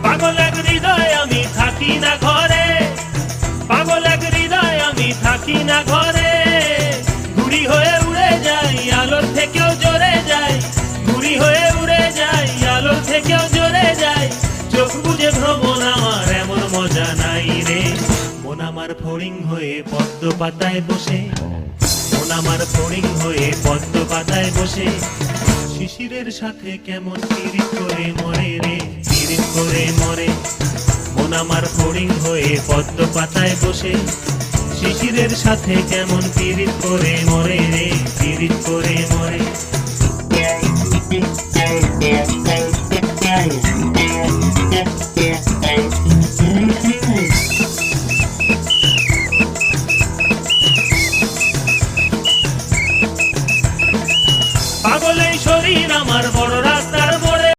পাগল এক হৃদয় আমি থাকি না ঘরে, পাগল এক হৃদয় আমি থাকি না ঘরে। ঘুড়ি হয়ে উড়ে যাই আলোর থেকেও জোরে যাই, ঘুড়ি হয়ে উড়ে যাই আলোর থেকেও জোরে যাই। চোখ বুঝে ভ্রমণ আমার এমন মজা নাই রে। মন আমার ফড়িং হয়ে পদ্ম পাতায় বসে, মন আমার ফড়িং হয়ে পদ্ম পাতায় বসে। শিশিরের সাথে কেমন পিরিত করে মরে রে, পিরিত করে মরে। মন আমার ফড়িং হয়ে পদ্ম পাতায় বসে, শিশিরের সাথে কেমন পিরিত করে মরে রে, পিরিত করে মরে।